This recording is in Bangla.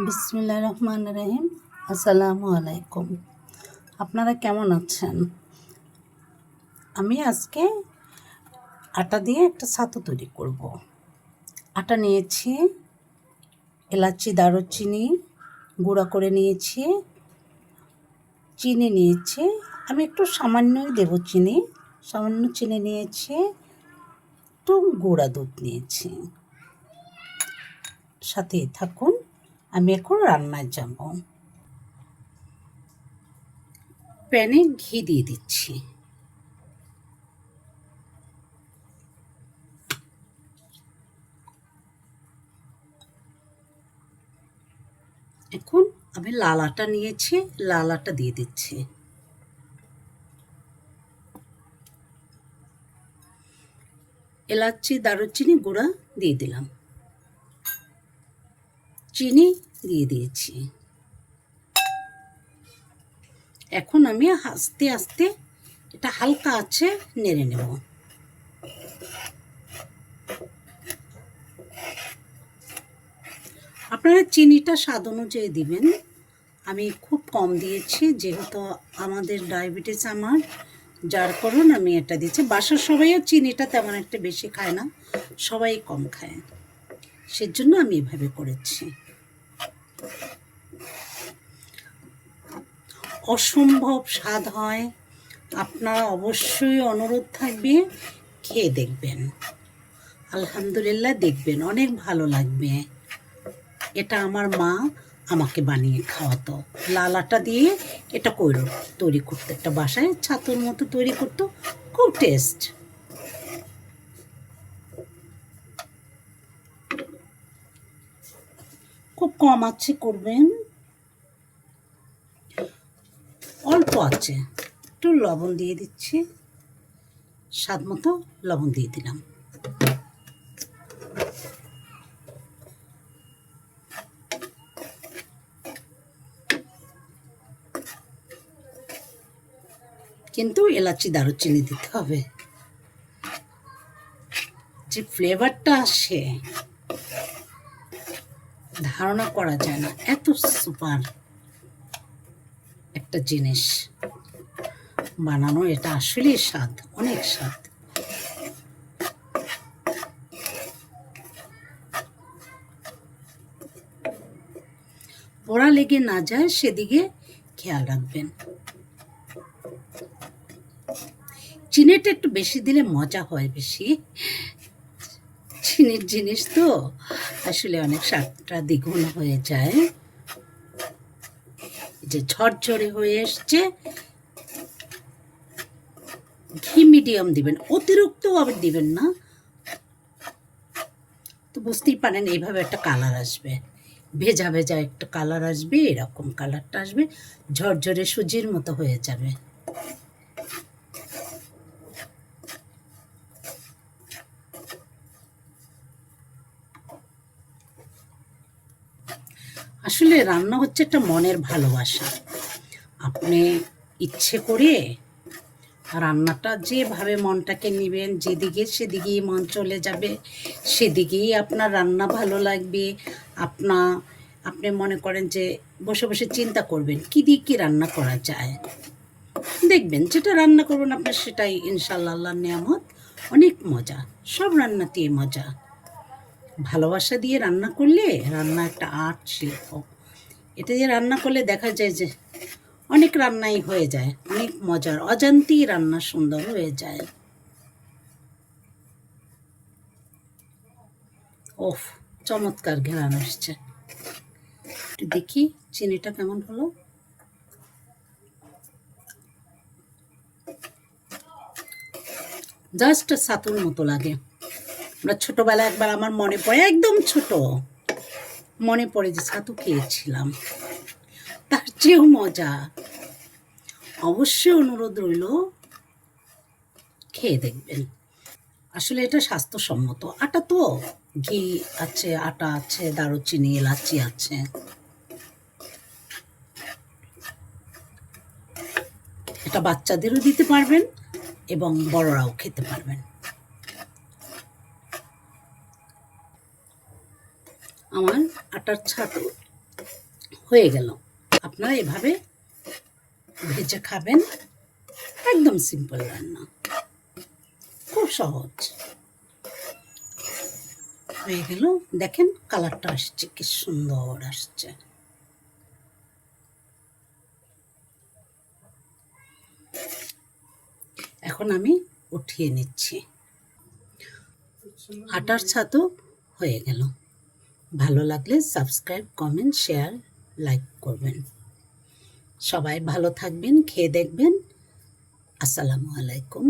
বিসমিল্লাহির রহমানির রহিম। আসসালামু আলাইকুম। আপনারা কেমন আছেন? আমি আজকে আটা দিয়ে একটা ছাতু তৈরি করব। আটা নিয়েছি, এলাচি দারুচিনি গুঁড়া করে নিয়েছি, চিনি নিয়েছি, আমি একটু সামান্যই দেব চিনি, সামান্য চিনি নিয়েছি, একটু গুঁড়া দুধ নিয়েছি। সাথেই থাকুন, আমি এখন রান্নায় যাব। প্যানে ঘি দিয়ে দিচ্ছি। এখন আমি লাল আটা নিয়েছি, লাল আটা দিয়ে দিচ্ছি। এলাচি দারুচিনি গুঁড়া দিয়ে দিলাম, চিনি দিয়ে দিয়েছি। এখন আমি আস্তে আস্তে এটা হালকা আছে নেড়ে নেব। আপনারা চিনিটা স্বাদ অনুযায়ী দিবেন। আমি খুব কম দিয়েছি, যেহেতু আমাদের ডায়াবেটিস আমার, যার কারণ আমি এটা দিচ্ছি। বাসার সবাইও চিনিটা তেমন একটা বেশি খায় না, সবাই কম খায়, সেজন্য আমি এভাবে করেছি। অসম্ভব স্বাদ হয়, আপনারা অবশ্যই অনুরোধ থাকবে খেয়ে দেখবেন। আলহামদুলিল্লাহ, দেখবেন অনেক ভালো লাগবে। এটা আমার মা আমাকে বানিয়ে খাওয়াতো, লাল আটা দিয়ে এটা তৈরি করতো, একটা বাসায় ছাতুর মতো তৈরি করতো, খুব টেস্ট। খুব কম আছে করবেন, অল্প আছে। একটু লবণ দিয়ে দিচ্ছি, স্বাদ মতো লবণ দিয়ে দিলাম। কিন্তু এলাচি দারুচিনি দিতে হবে, যে ফ্লেভারটা আসে ধারণা করা যায় না, এত সুপার একটা জিনিস বানানো। এটা আসলে স্বাদ, অনেক স্বাদ। পোড়া লেগে না যায় সেদিকে খেয়াল রাখবেন। চিনিটা একটু বেশি দিলে মজা হয় বেশি, চিনির জিনিস তো আসলে অনেক স্বাদটা দ্বিগুণ হয়ে যায়। যে ঝরঝরে হয়ে এসছে, ঘি মিডিয়াম দিবেন, অতিরিক্ত আবার দিবেন না, তো বুঝতেই পারেন এইভাবে একটা কালার আসবে, ভেজা ভেজা একটা কালার আসবে, এরকম কালারটা আসবে, ঝরঝরে সুজির মতো হয়ে যাবে। আসলে রান্না হচ্ছে একটা মনের ভালোবাসা। আপনি ইচ্ছে করে রান্নাটা যেভাবে মনটাকে নেবেন, যেদিকে সেদিকেই মন চলে যাবে, সেদিকেই আপনার রান্না ভালো লাগবে। আপনি মনে করেন যে বসে বসে চিন্তা করবেন কী দিয়ে কী রান্না করা যায়, দেখবেন যেটা রান্না করবেন আপনার সেটাই ইনশাআল্লাহ আল্লাহর নিয়ামত, অনেক মজা। সব রান্নাতেই মজা। ভালোবাসা দিয়ে রান্না করলে রান্না একটা আর্ট শিল্প। এটা দিয়ে রান্না করলে দেখা যায় যে অনেক রান্নাই হয়ে যায়, অনেক মজার, অজান্তেই রান্না সুন্দর হয়ে যায়। ওফ, চমৎকার ঘ্রাণ আসছে। একটু দেখি চিনিটা কেমন হলো। জাস্ট ছাতুর মতো লাগে। আমরা ছোটবেলায় একবার, আমার মনে পড়ে, একদম ছোট মনে পড়ে যে ছাতু খেয়েছিলাম, তার চেয়েও মজা। অবশ্যই অনুরোধ রইল, খেয়ে দেখবেন। আসলে এটা স্বাস্থ্যসম্মত। আটা তো, ঘি আছে, আটা আছে, দারুচিনি এলাচি আছে। এটা বাচ্চাদেরও দিতে পারবেন এবং বড়রাও খেতে পারবেন। আমার আটার ছাতু হয়ে গেল। আপনারা এভাবে ভেজে খাবেন, একদম সিম্পল রান্না, খুব সহজ। হয়ে গেল, দেখেন কালারটা আসছে, কি সুন্দর আসছে। এখন আমি উঠিয়ে নিচ্ছি। আটার ছাতু হয়ে গেল। ভালো লাগলে সাবস্ক্রাইব, কমেন্ট, শেয়ার, লাইক করবেন। সবাই ভালো থাকবেন, খেয়ে দেখবেন। আসসালামু আলাইকুম।